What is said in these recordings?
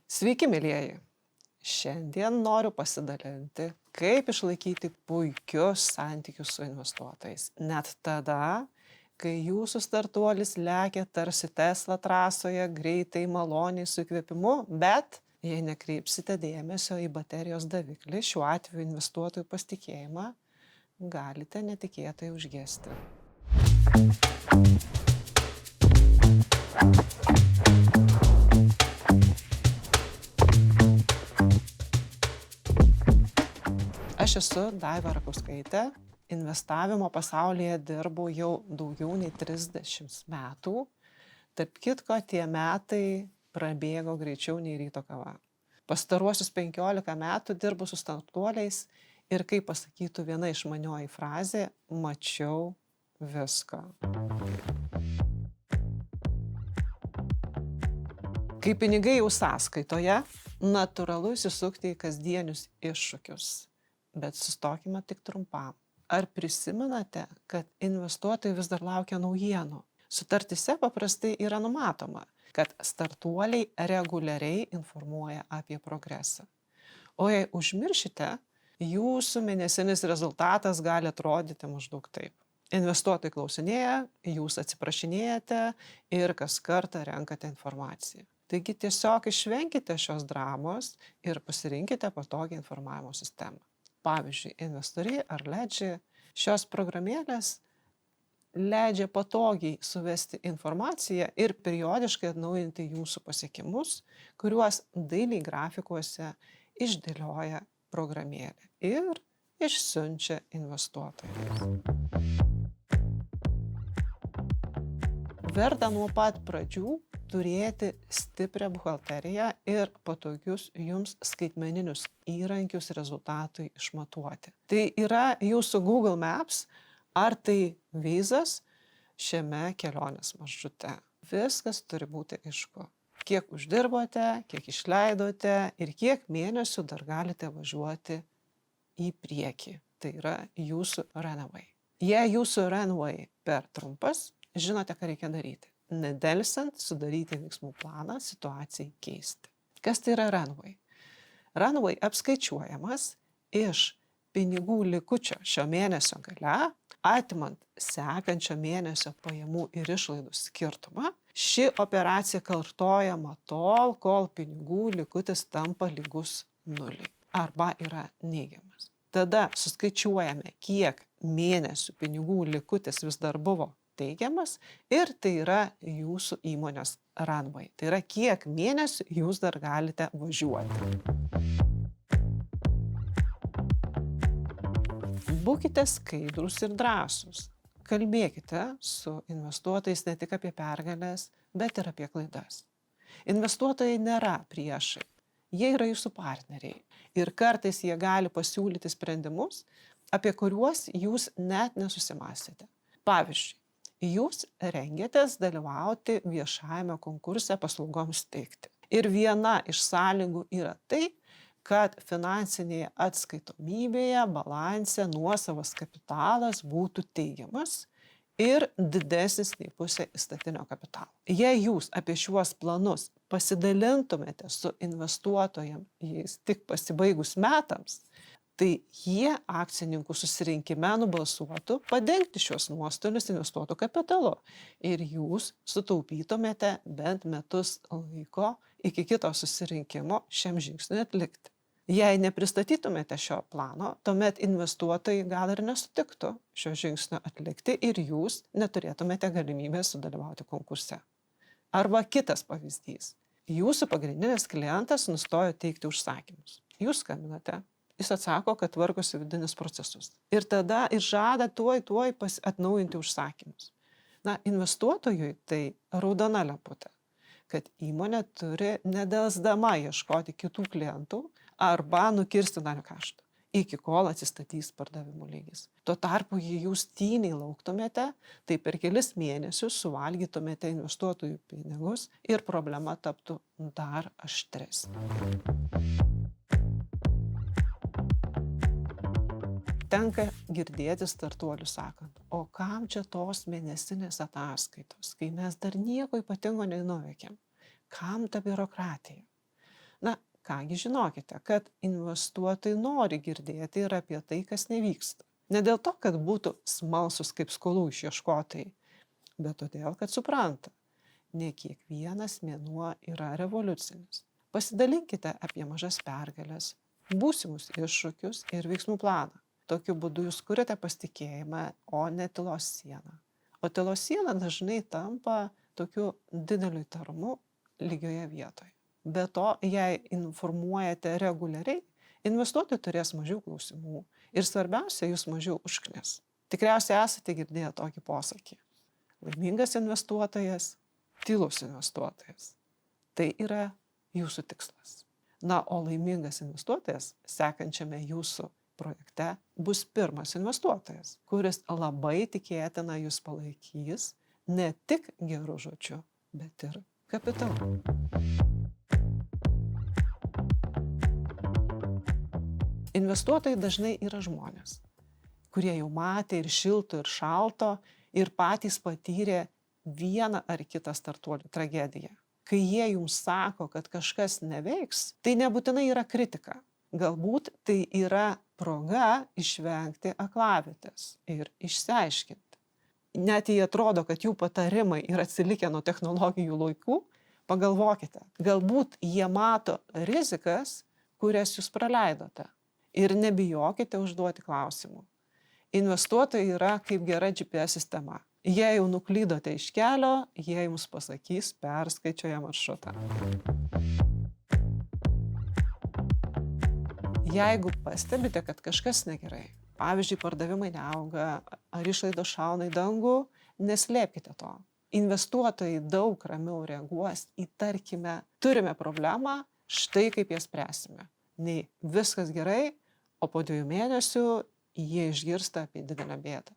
Sveiki, mielieji! Šiandien noriu pasidalinti, kaip išlaikyti puikius santykius su investuotojais. Net tada, kai jūsų startuolis lekia tarsi Tesla trasoje, greitai, maloniai, su įkvėpimu, bet jei nekreipsite dėmesio į baterijos daviklį, šiuo atveju investuotojų pasitikėjimą, galite netikėtai užgesti. Aš esu Daiva Rakauskaitė, investavimo pasaulyje dirbu jau daugiau nei 30 metų. Tarp kitko, tie metai prabėgo greičiau nei ryto kava. Pastaruosius 15 metų dirbu su startuoliais ir, kaip pasakytų viena išmanioji frazė, mačiau viską. Kai pinigai jau sąskaitoje, natūralu įsisukti į kasdienius iššūkius. Bet sustokime tik trumpam. Ar prisimenate, kad investuotojai vis dar laukia naujienų? Sutartyse paprastai yra numatoma, kad startuoliai reguliariai informuoja apie progresą. O jei užmiršite, jūsų mėnesinis rezultatas gali atrodyti maždaug taip. Investuotojai klausinėja, jūs atsiprašinėjate ir kas kartą renkate informaciją. Taigi tiesiog išvenkite šios dramos ir pasirinkite patogią informavimo sistemą. Pavyzdžiui, Investory ar Ledži, šios programėlės leidžia patogiai suvesti informaciją ir periodiškai atnaujinti jūsų pasiekimus, kuriuos dailiai grafikuose išdėlioja programėlė ir išsiunčia investuotojams. Verta nuo pat pradžių turėti stiprią buhalteriją ir patogius jums skaitmeninius įrankius rezultatui išmatuoti. Tai yra jūsų Google Maps ar tai vizas šiame kelionės maršrute. Viskas turi būti aišku. Kiek uždirbote, kiek išleidote ir kiek mėnesių dar galite važiuoti į priekį. Tai yra jūsų runway. Jei jūsų runway per trumpas, žinote, ką reikia daryti. Nedelsiant sudaryti veiksmų planą situacijai keisti. Kas tai yra runway? Runway apskaičiuojamas iš pinigų likučio šio mėnesio gale, atimant sekančio mėnesio pajamų ir išlaidų skirtumą. Ši operacija kartojama tol, kol pinigų likutis tampa lygus nuliui arba yra neigiamas. Tada suskaičiuojame, kiek mėnesių pinigų likutis vis dar buvo teigiamas ir tai yra jūsų įmonės runway. Tai yra, kiek mėnesių jūs dar galite važiuoti. Būkite skaidrūs ir drąsūs. Kalbėkite su investuotojais ne tik apie pergalės, bet ir apie klaidas. Investuotojai nėra priešai. Jie yra jūsų partneriai. Ir kartais jie gali pasiūlyti sprendimus, apie kuriuos jūs net nesusimąstėte. Pavyzdžiui, jūs rengiatės dalyvauti viešajame konkurse paslaugoms teikti. Ir viena iš sąlygų yra tai, kad finansinėje atskaitomybėje, balanse nuosavas kapitalas būtų teigiamas ir didesnis nei pusė įstatinio kapitalo. Jei jūs apie šiuos planus pasidalintumėte su investuotojams tik pasibaigus metams, tai jie akcininkų susirinkime nubalsuotų padengti šios nuostolius investuotų kapitalu ir jūs sutaupytumėte bent metus laiko iki kito susirinkimo šiam žingsniui atlikti. Jei nepristatytumėte šio plano, tuomet investuotojai gal ir nesutiktų šio žingsnio atlikti ir jūs neturėtumėte galimybės sudalyvauti konkurse. Arba kitas pavyzdys. Jūsų pagrindinis klientas nustojo teikti užsakymus. Jūs skambinate. Jis atsako, kad tvarkosi vidinius procesus. Ir tada žada tuoj atnaujinti užsakymus. Investuotojui tai raudona lemputė, kad įmonė turi nedelsdama ieškoti kitų klientų arba nukirsti dalį kaštų, iki kol atsistatys pardavimų lygis. Tuo tarpu, jei jūs tyliai lauktumėte, tai per kelis mėnesius suvalgytumėte investuotojų pinigus ir problema taptų dar aštresnė. Tenka girdėti startuolių sakant, o kam čia tos mėnesinės ataskaitos, kai mes dar nieko ypatingo nenuveikėm? Kam ta biurokratija? Na, kągi žinokite, kad investuotojai nori girdėti ir apie tai, kas nevyksta. Ne dėl to, kad būtų smalsus kaip skolų išieškotojai, bet todėl, kad supranta, ne kiekvienas mėnuo yra revoliucinis. Pasidalinkite apie mažas pergales, būsimus iššūkius ir veiksmų planą. Tokiu būdu jūs kuriate pasitikėjimą, o ne tylos sieną. O tylos siena dažnai tampa tokiu dideliu įtarumu lygioje vietoje. Be to, jei informuojate reguliariai, investuotojai turės mažiau klausimų ir svarbiausia, jūs mažiau užknis. Tikriausiai esate girdėję tokį posakį. Laimingas investuotojas, tylus investuotojas. Tai yra jūsų tikslas. Na, o laimingas investuotojas sekančiame jūsų projekte bus pirmas investuotojas, kuris labai tikėtina jūs palaikys ne tik gerų žodžių, bet ir kapitalu. Investuotojai dažnai yra žmonės, kurie jau matė ir šilto, ir šalto, ir patys patyrė vieną ar kitą startuolių tragediją. Kai jie jums sako, kad kažkas neveiks, tai nebūtinai yra kritika. Galbūt tai yra proga išvengti aklavietės ir išsiaiškinti. Net jei atrodo, kad jų patarimai yra atsilikę nuo technologijų laikų, pagalvokite, galbūt jie mato rizikas, kurias jūs praleidote. Ir nebijokite užduoti klausimų. Investuotojai yra kaip gera GPS sistema. Jei jau nuklydote iš kelio, jie jums pasakys perskaičiuoja maršrutą. Jeigu pastebite, kad kažkas negerai, pavyzdžiui, pardavimai neauga ar išlaidos šauna į dangų, neslėpkite to. Investuotojai daug ramiau reaguos į, tarkime, turime problemą, štai kaip jas spręsime. Nei viskas gerai, o po 2 mėnesių jie išgirsta apie didelę bėdą.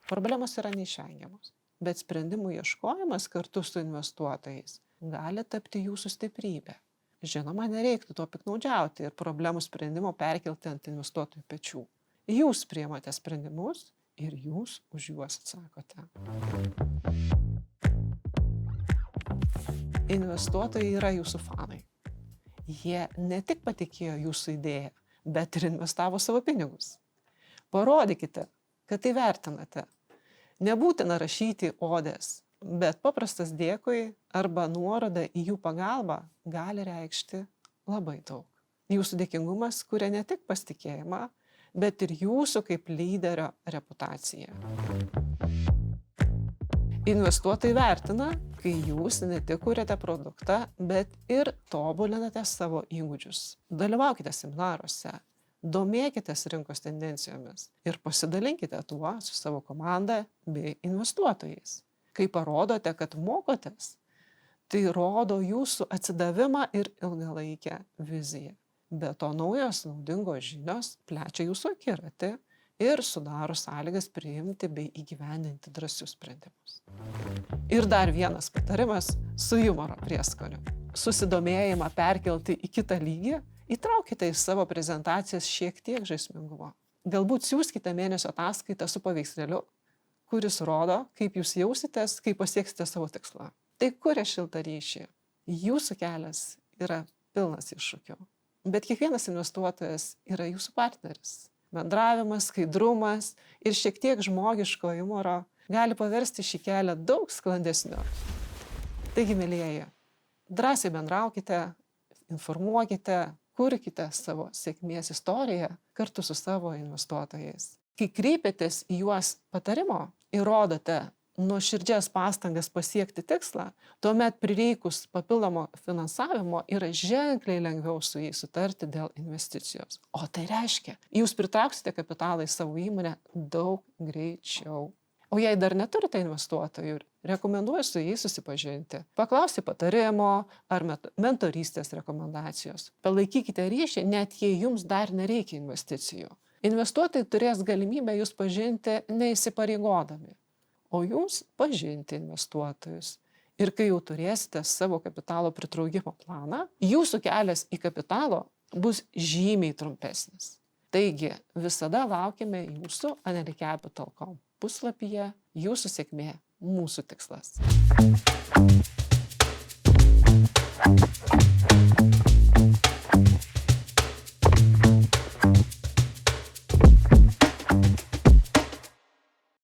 Problemos yra neišvengiamos, bet sprendimų ieškojimas kartu su investuotojais gali tapti jūsų stiprybė. Žinoma, nereiktų to piktnaudžiauti ir problemų sprendimo perkelti ant investuotojų pečių. Jūs priimate sprendimus ir jūs už juos atsakote. Investuotojai yra jūsų fanai. Jie ne tik patikėjo jūsų idėją, bet ir investavo savo pinigus. Parodykite, kad tai vertinate. Nebūtina rašyti odės, bet paprastas dėkui arba nuoroda į jų pagalbą gali reikšti labai daug. Jūsų dėkingumas kuria ne tik pasitikėjimą, bet ir jūsų kaip lyderio reputaciją. Investuotojai vertina, kai jūs ne tik kuriate produktą, bet ir tobulinate savo įgūdžius. Dalyvaukite seminaruose. Domėkitės rinkos tendencijomis ir pasidalinkite tuo su savo komanda bei investuotojais. Kai parodote, kad mokotės, tai rodo jūsų atsidavimą ir ilgalaikę viziją. Be to, naujos naudingos žinios plečia jūsų akiratį ir sudaro sąlygas priimti bei įgyvendinti drąsius sprendimus. Ir dar vienas patarimas su humoro prieskoniu. Susidomėjimą perkelti į kitą lygį. Įtraukite į savo prezentacijas šiek tiek žaismingumo. Galbūt siųskite mėnesio ataskaitą su paveikslėliu, kuris rodo, kaip jūs jausitės, kai pasieksite savo tikslą. Tai kuria šiltą ryšį. Jūsų kelias yra pilnas iššūkių. Bet kiekvienas investuotojas yra jūsų partneris. Bendravimas, skaidrumas ir šiek tiek žmogiško humoro gali paversti šį kelią daug sklandesniu. Taigi, mielieji, drąsiai bendraukite, informuokite, kurkite savo sėkmės istoriją kartu su savo investuotojais. Kai kreipiatės į juos patarimo ir rodote nuoširdžias pastangas pasiekti tikslą, tuomet prireikus papildomo finansavimo yra ženkliai lengviau su jais sutarti dėl investicijos. O tai reiškia, jūs pritrauksite kapitalą į savo įmonę daug greičiau. O jei dar neturite investuotojų, rekomenduoju su jais susipažinti. Paklausti patarimo ar mentorystės rekomendacijos. Palaikykite ryšį, net jei jums dar nereikia investicijų. Investuotojai turės galimybę jūs pažinti neįsipareigodami, o jūs pažinti investuotojus. Ir kai jau turėsite savo kapitalo pritraukimo planą, jūsų kelias į kapitalo bus žymiai trumpesnis. Taigi, visada laukime jūsų anelicapital.com puslapyje. Jūsų sėkmė – mūsų tikslas.